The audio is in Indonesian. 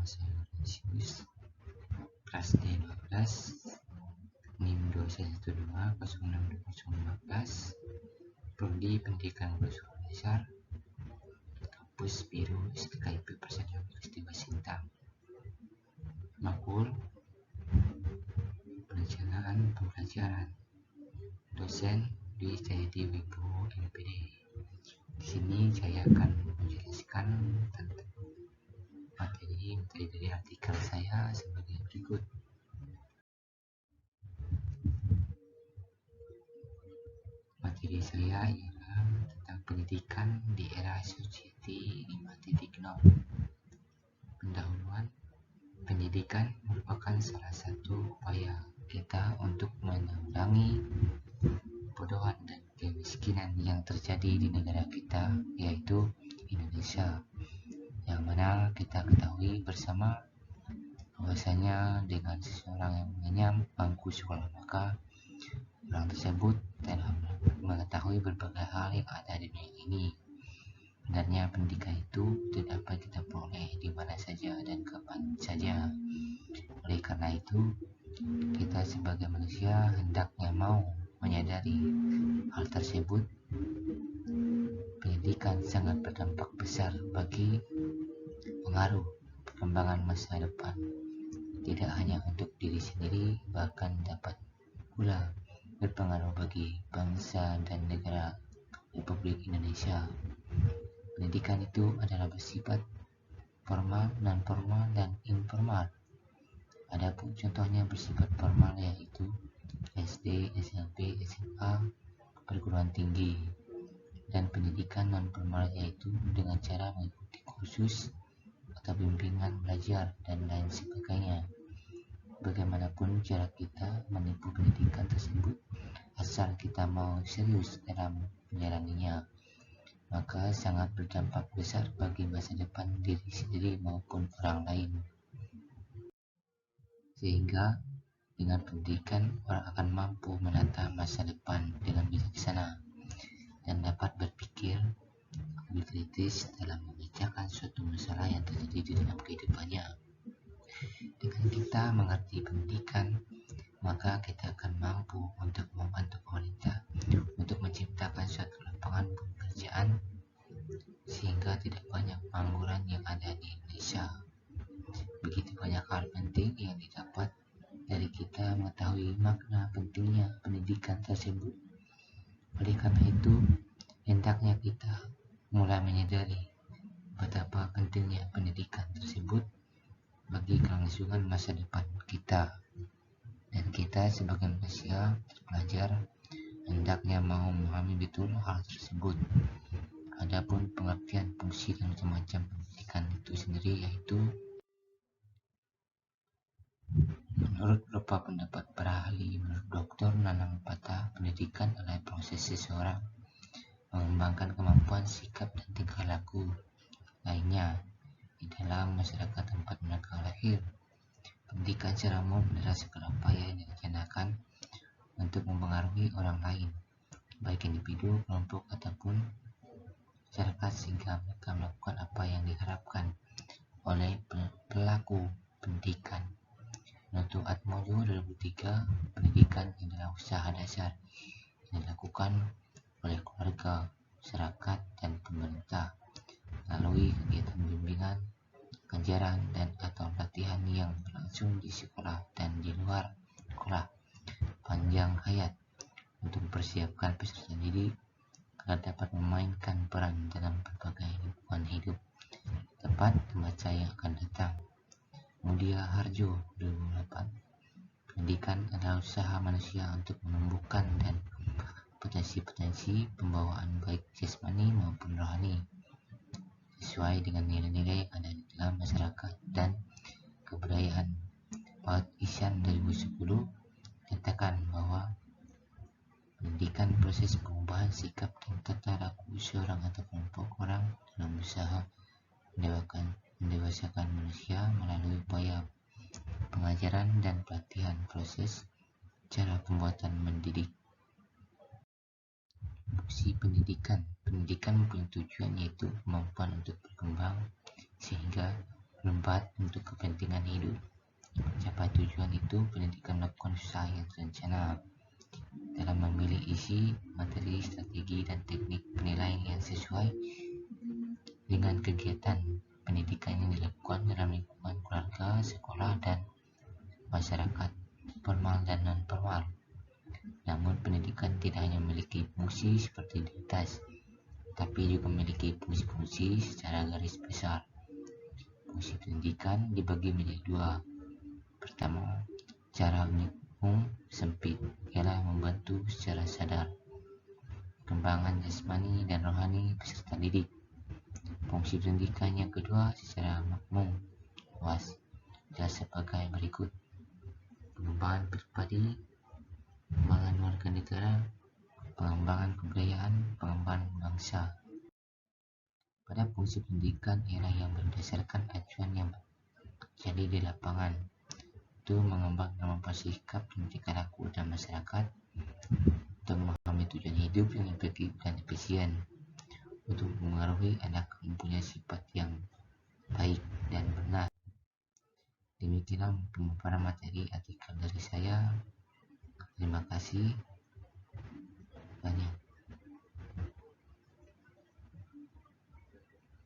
Nama saya Laurentius, kelas D12, NIM 2112062015, Prodi Pendidikan Guru Sekolah Dasar, Kampus Biru STKIP Persatuan Peristiwa Sintang. Makul Perencanaan Pembelajaran, dosen Dwi Cahyadi Wibowo MPD. Di sini saya akan menjelaskan tentang materi dari artikel saya sebagai berikut. Materi saya ialah tentang pendidikan di era Society 5.0. Pendahuluan, pendidikan merupakan salah satu upaya kita untuk menanggulangi kebodohan dan kemiskinan yang terjadi di negara kita, yaitu Indonesia, yang mana kita ketahui bersama bahwasanya dengan seseorang yang mengenyam bangku sekolah, maka orang tersebut telah mengetahui berbagai hal yang ada di dunia ini. Sebenarnya pendidikan itu tidak dapat kita peroleh di mana saja dan kapan saja. Oleh karena itu, kita sebagai manusia hendaknya mau menyadari hal tersebut. Pendidikan sangat berdampak besar bagi pengaruh perkembangan masa depan, tidak hanya untuk diri sendiri, bahkan dapat pula berpengaruh bagi bangsa dan negara Republik Indonesia. Pendidikan itu adalah bersifat formal, non-formal, dan informal. Adapun contohnya bersifat formal yaitu SD, SMP, SMA, perguruan tinggi, dan pendidikan non-formal yaitu dengan cara mengikuti kursus atau bimbingan belajar dan lain sebagainya. Bagaimanapun cara kita menempuh pendidikan tersebut, asal kita mau serius dalam menjalaninya, maka sangat berdampak besar bagi masa depan diri sendiri maupun orang lain. Sehingga dengan pendidikan orang akan mampu menata masa depan dengan bijaksana dan dapat berpikir lebih kritis dalam memecahkan suatu masalah yang terjadi di dalam kehidupannya. Dengan kita mengerti pendidikan, maka kita akan mampu untuk membantu pemerintah untuk menciptakan suatu lapangan pekerjaan sehingga tidak banyak pengangguran yang ada di Indonesia. Begitu banyak hal penting yang didapat dari kita mengetahui makna pentingnya pendidikan tersebut. Oleh karena itu, hendaknya kita mulai menyadari betapa pentingnya pendidikan tersebut bagi kelangsungan masa depan kita. Dan kita sebagai manusia terpelajar hendaknya mau memahami betul hal tersebut. Adapun pengertian fungsi dan macam-macam pendidikan itu sendiri yaitu menurut beberapa pendapat para ahli, menurut Dr. Nanang Patah, pendidikan adalah proses seseorang mengembangkan kemampuan sikap dan tingkah laku lainnya di dalam masyarakat tempat mereka lahir. Pendidikan secara umum adalah segala upaya yang direncanakan untuk mempengaruhi orang lain, baik individu, kelompok, ataupun masyarakat sehingga mereka melakukan apa yang diharapkan oleh pelaku pendidikan. Menurut Atmojo 2003, pendidikan adalah usaha dasar yang dilakukan oleh keluarga, masyarakat, dan pemerintah melalui kegiatan bimbingan, pengajaran, dan atau latihan yang berlangsung di sekolah dan di luar sekolah panjang hayat untuk mempersiapkan peserta didik agar dapat memainkan peran dalam berbagai lingkungan hidup tepat di masa yang akan datang. Mudia Harjo 2008, pendidikan adalah usaha manusia untuk menumbuhkan dan potensi-potensi pembawaan baik jasmani maupun rohani sesuai dengan nilai-nilai yang ada di dalam masyarakat dan kebudayaan. Paut Isyan 2010 nyatakan bahwa pendidikan proses pengubahan sikap dan tata laku seorang atau kelompok orang dalam usaha mendewasakan manusia melalui upaya pengajaran dan pelatihan proses cara pembuatan mendidik. Fungsi pendidikan mempunyai tujuan yaitu kemampuan untuk berkembang sehingga Keempat, untuk kepentingan hidup. Mencapai tujuan itu, pendidikan melakukan usaha yang terencana dalam memilih isi, materi, strategi, dan teknik penilaian yang sesuai dengan kegiatan pendidikan yang dilakukan dalam lingkungan keluarga, sekolah, dan masyarakat, formal dan non-formal. Namun, pendidikan tidak hanya memiliki fungsi seperti di atas, tapi juga memiliki fungsi-fungsi secara garis besar. Fungsi pendidikan dibagi menjadi dua. Pertama, cara umum sempit ialah membantu secara sadar perkembangan jasmani dan rohani peserta didik. Fungsi pendidikan yang kedua secara makmum luas adalah sebagai berikut: pengembangan pribadi, pengembangan warga negara, pengembangan kebudayaan, pengembangan bangsa. Pada fungsi pendidikan ialah yang berdasarkan acuan yang terjadi di lapangan, itu mengembangkan kemampuan sikap dan tingkah laku dalam masyarakat untuk memahami tujuan hidup yang efektif dan efisien, untuk mengaruhi anak mempunyai sifat yang baik dan benar. Demikianlah pemaparan materi artikel dari saya. Terima kasih banyak.